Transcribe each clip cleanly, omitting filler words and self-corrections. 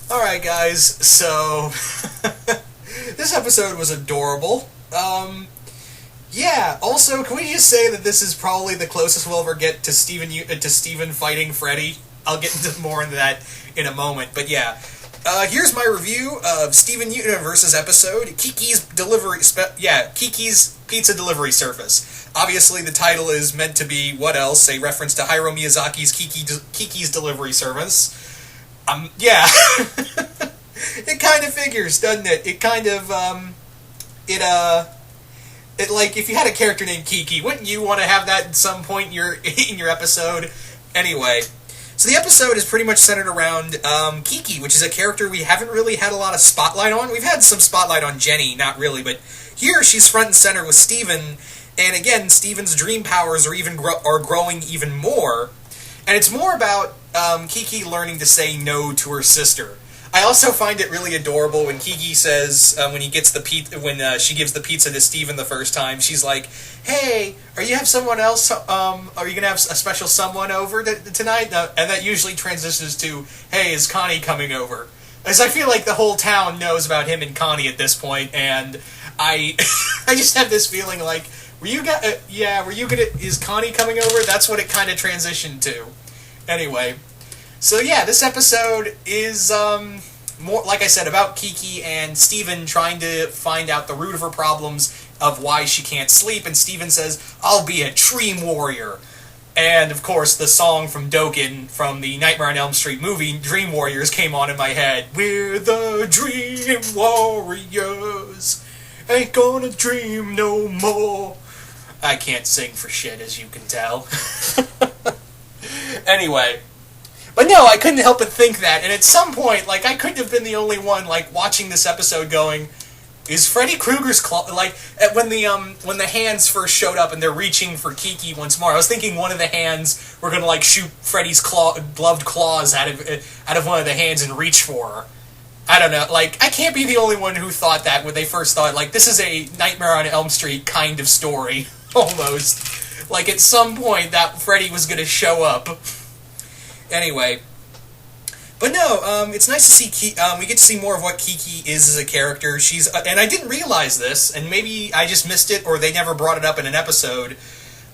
Alright, guys, so this episode was adorable. Yeah, also, can we just say that this is probably the closest we'll ever get to Steven fighting Freddy? I'll get into more into that in a moment, but yeah. Here's my review of Steven Universe's episode, Kiki's Pizza Delivery Service. Obviously, the title is meant to be, what else, a reference to Hayao Miyazaki's Kiki's Delivery Service. Yeah. It kind of figures, doesn't it? It kind of, like, if you had a character named Kiki, wouldn't you want to have that at some point in your episode? Anyway, so the episode is pretty much centered around Kiki, which is a character we haven't really had a lot of spotlight on. We've had some spotlight on Jenny, not really, but here she's front and center with Steven, and again, Steven's dream powers are growing even more, and it's more about Kiki learning to say no to her sister. I also find it really adorable when Kiki says, when she gives the pizza to Steven the first time, she's like, "Hey, are you have someone else? Are you gonna have a special someone over tonight?" And that usually transitions to, "Hey, is Connie coming over?" As I feel like the whole town knows about him and Connie at this point, and I, I just have this feeling like, is Connie coming over? That's what it kind of transitioned to. Anyway. So yeah, this episode is, more, like I said, about Kiki and Steven trying to find out the root of her problems of why she can't sleep, and Steven says, "I'll be a dream warrior." And, of course, the song from Dokken from the Nightmare on Elm Street movie, Dream Warriors, came on in my head. "We're the Dream Warriors, ain't gonna dream no more." I can't sing for shit, as you can tell. Anyway. But no, I couldn't help but think that, and at some point, like, I couldn't have been the only one, like, watching this episode going, is Freddy Krueger's claw, like, when the hands first showed up and they're reaching for Kiki once more, I was thinking one of the hands were gonna, like, shoot Freddy's gloved claws out of one of the hands and reach for her. I don't know, like, I can't be the only one who thought that when they first thought, like, this is a Nightmare on Elm Street kind of story, almost. Like, at some point, that Freddy was gonna show up. Anyway, but no, it's nice to see we get to see more of what Kiki is as a character. She's and I didn't realize this, and maybe I just missed it, or they never brought it up in an episode.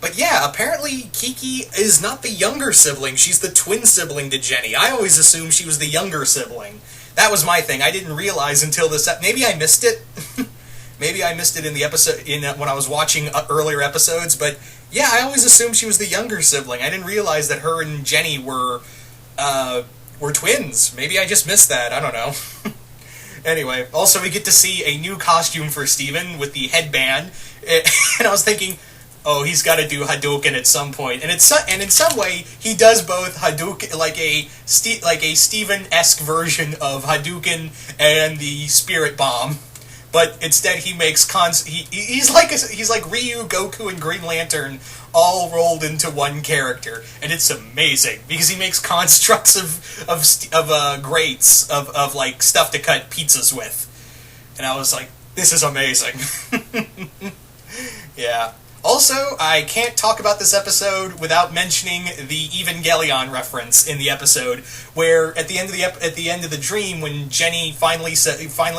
But yeah, apparently Kiki is not the younger sibling; she's the twin sibling to Jenny. I always assumed she was the younger sibling. That was my thing. I didn't realize until this. Maybe I missed it. Maybe I missed it in the episode when I was watching earlier episodes, but. Yeah, I always assumed she was the younger sibling. I didn't realize that her and Jenny were twins. Maybe I just missed that. I don't know. Anyway, also we get to see a new costume for Steven with the headband, and I was thinking, oh, he's got to do Hadouken at some point. And in some way, he does both Hadouken, like a Steven-esque version of Hadouken and the Spirit Bomb. But instead, he makes he's like Ryu, Goku, and Green Lantern all rolled into one character, and it's amazing because he makes constructs of grates of like stuff to cut pizzas with, and I was like, this is amazing. Yeah. Also, I can't talk about this episode without mentioning the Evangelion reference in the episode, where at the end of the dream, when Jenny finally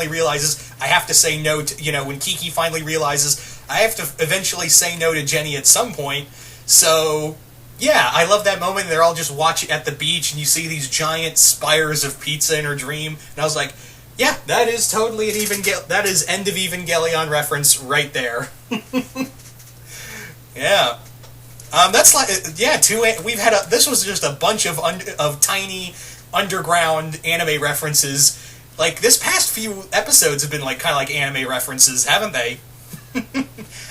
realizes I have to say no to, when Kiki finally realizes I have to eventually say no to Jenny at some point. So yeah, I love that moment. They're all just watching at the beach, and you see these giant spires of pizza in her dream, and I was like, yeah, that is totally that is end of Evangelion reference right there. Yeah, that's like we've had this was just a bunch of tiny underground anime references. Like this past few episodes have been like kind of like anime references, haven't they?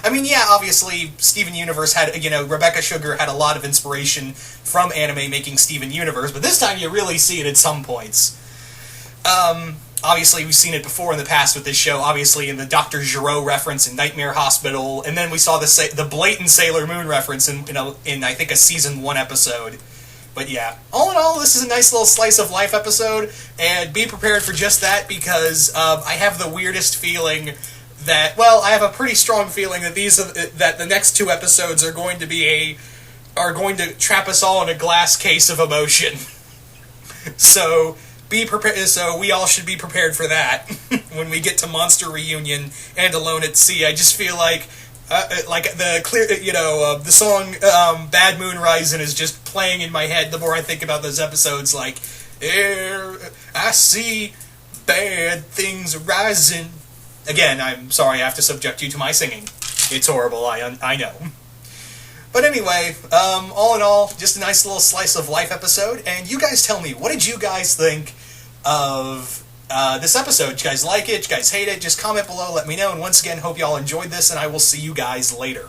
I mean, yeah, obviously Steven Universe had Rebecca Sugar had a lot of inspiration from anime making Steven Universe, but this time you really see it at some points. Obviously, we've seen it before in the past with this show, obviously in the Dr. Gero reference in Nightmare Hospital, and then we saw the blatant Sailor Moon reference in I think a Season 1 episode. But yeah, all in all, this is a nice little slice of life episode, and be prepared for just that, because I have the weirdest feeling that, I have a pretty strong feeling that that the next two episodes are going to trap us all in a glass case of emotion. So be prepared. So we all should be prepared for that when we get to Monster Reunion and Alone at Sea. I just feel like the clear, the song "Bad Moon Rising" is just playing in my head. The more I think about those episodes, like, I see bad things rising. Again, I'm sorry I have to subject you to my singing. It's horrible. I know. But anyway, all in all, just a nice little slice of life episode. And you guys tell me, what did you guys think of this episode? Did you guys like it? Did you guys hate it? Just comment below, let me know. And once again, hope y'all enjoyed this, and I will see you guys later.